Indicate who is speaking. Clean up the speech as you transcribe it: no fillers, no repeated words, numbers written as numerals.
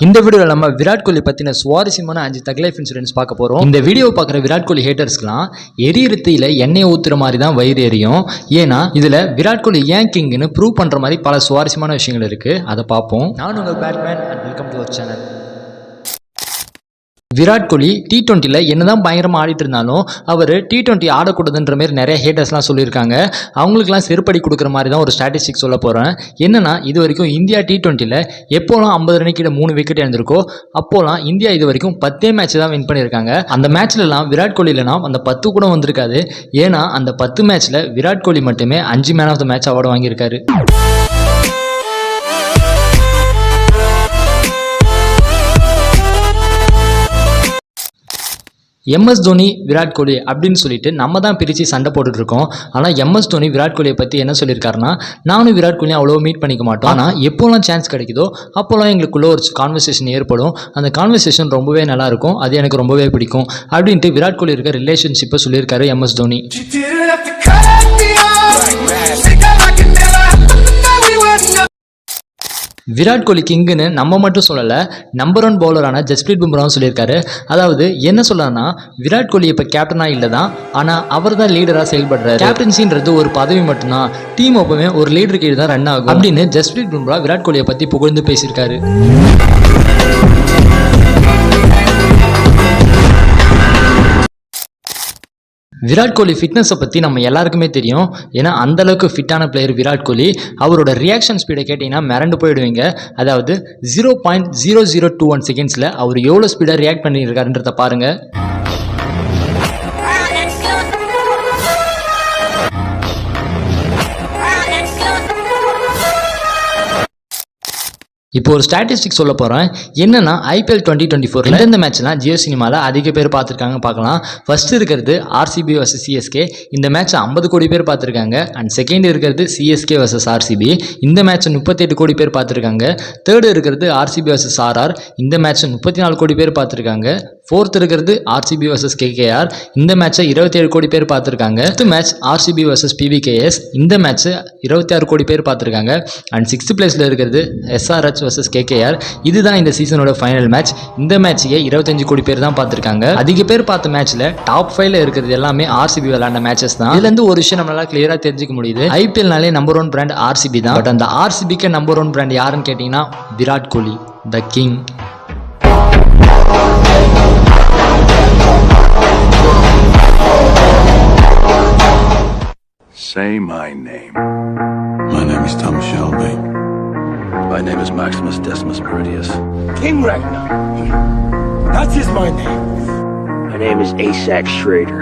Speaker 1: இந்த வீடியோவில் நம்ம விராட் கோலி பற்றின சுவாரஸ்யமான 5 தக் லைஃப் இன்சூரன்ஸ் பார்க்க போகிறோம். இந்த வீடியோ பார்க்குற விராட் கோலி ஹேட்டர்ஸ்க்குலாம் எரியறத்தில எண்ணெய் ஊற்றுற மாதிரி தான் வயிறு எரியும். ஏன்னா இதில் விராட் கோலி ஏன் கிங்னு ப்ரூவ் பண்ணுற மாதிரி பல சுவாரஸ்யமான விஷயங்கள் இருக்குது. அதை பார்ப்போம். நான் உங்கள் batman and welcome to our channel. Virat Kohli T20 என்னதான் பயங்கரமாக ஆடிட்டு இருந்தாலும் அவர் T20 ஆடக்கூடாதுன்ற மாதிரி நிறைய ஹேட்டர்ஸ்லாம் சொல்லியிருக்காங்க. அவங்களுக்குலாம் செருப்படி கொடுக்குற மாதிரி தான் ஒரு ஸ்டாட்டிஸ்டிக் சொல்ல போகிறேன். என்னன்னா இது வரைக்கும் இந்தியா T20 எப்போலாம் 50 ரன்னுக்கிட்ட 3 விக்கெட் எழுந்திருக்கோ அப்போலாம் இந்தியா இது வரைக்கும் 10 மேட்ச் தான் வின் பண்ணியிருக்காங்க. அந்த மேட்ச்லலாம் விராட் கோலி இல்லைனா அந்த 10 கூட வந்திருக்காது. ஏன்னா அந்த 10 மேட்ச்சில் விராட் கோலி மட்டுமே 5 man of the match award வாங்கியிருக்காரு. MS தோனி விராட் கோலி அப்படின்னு சொல்லிட்டு நம்ம தான் பிரித்து சண்டை போட்டுட்டு இருக்கோம். ஆனால் MS தோனி விராட் கோலியை பற்றி என்ன சொல்லியிருக்காருன்னா, நானும் விராட் கோலியும் அவ்வளோ மீட் பண்ணிக்க மாட்டோம். ஆனால் எப்போலாம் சான்ஸ் கிடைக்குதோ அப்போலாம் எங்களுக்குள்ள ஒரு கான்வர்சேஷன் ஏற்படும். அந்த கான்வர்சேஷன் ரொம்பவே நல்லாயிருக்கும். அது எனக்கு ரொம்பவே பிடிக்கும் அப்படின்ட்டு விராட் கோலி இருக்க ரிலேஷன்ஷிப்பை சொல்லியிருக்காரு MS தோனி. விராட் கோலி கிங்குன்னு நம்ம மட்டும் சொல்லலை, நம்பர் 1 பவுலரான ஜஸ்பிரீத் பும்ராவும் சொல்லியிருக்காரு. அதாவது என்ன சொல்கிறாருன்னா, விராட் கோலி இப்போ கேப்டனாக இல்லை தான், ஆனால் அவர் தான் லீடராக செயல்படுறாரு. கேப்டன்சின்றது ஒரு பதவி மட்டும்தான், டீம் எப்பவுமே ஒரு லீடர் கீழ் தான் ரன் ஆகும் அப்படின்னு ஜஸ்பிரீத் பும்ரா விராட் கோலியை பற்றி புகழ்ந்து பேசியிருக்காரு. விராட் கோலி ஃபிட்னஸை பற்றி நம்ம எல்லாருக்குமே தெரியும். ஏன்னா அந்தளவுக்கு ஃபிட்டான பிளேயர் விராட் கோலி. அவரோட ரியாக்ஷன் ஸ்பீடை கேட்டிங்கன்னா மிரண்டு போயிடுவீங்க. அதாவது 0.0021 செகண்ட்ஸில் அவர் எவ்வளோ ஸ்பீடாக ரியாக்ட் பண்ணியிருக்காருன்றத பாருங்கள். இப்போ ஒரு ஸ்டாட்டிஸ்டிக் சொல்ல போகிறேன். என்னன்னா IPL 2024 இந்த மேட்ச்லாம் ஜியோ சினிமாவில் அதிக பேர் பார்த்துருக்காங்க பார்க்கலாம். ஃபர்ஸ்ட் இருக்கிறது RCB vs CSK. இந்த மேட்ச் 50 கோடி பேர் பார்த்துருக்காங்க. அண்ட் செகண்ட் இருக்கிறது CSK vs RCB. இந்த மேட்ச் 38 கோடி பேர் பார்த்துருக்காங்க. தேர்டு இருக்கிறது RCB vs RR. இந்த மேட்ச் 34 கோடி பேர் பார்த்துருக்காங்க. ஃபோர்த் இருக்கிறது RCB vs KKR. இந்த மேட்சை 27 கோடி பேர் பார்த்துருக்காங்க. Fifth match RCB vs PBKS. இந்த மேட்ச் 26 கோடி பேர் பார்த்துருக்காங்க. அண்ட் 6th பிளேஸில் இருக்கிறது SRH vs KKR. இதுதான் இந்த சீசனோட ஃபைனல் மேட்ச். இந்த மேட்சையே 25 கோடி பேர் தான் பார்த்துருக்காங்க. அதிக பேர் பார்த்த மேட்ச்ல டாப் 5ல இருக்கிறது எல்லாமே RCB விளையாண்ட மேட்சஸ் தான். இதுல இருந்து ஒரு விஷயம் நம்மளால கிளியரா தெரிஞ்சுக்க முடியுது. IPLனாலே நம்பர் 1 பிராண்ட் RCB தான். பட் அந்த RCBக்கு நம்பர் 1 பிராண்ட் யாருன்னு கேட்டீங்கன்னா Virat Kohli, the king.
Speaker 2: Say my name. My name is Tom Shelby. My name is Maximus Decimus Meridius.
Speaker 3: King Ragnar. That is my name.
Speaker 4: My name is Asax Schrader.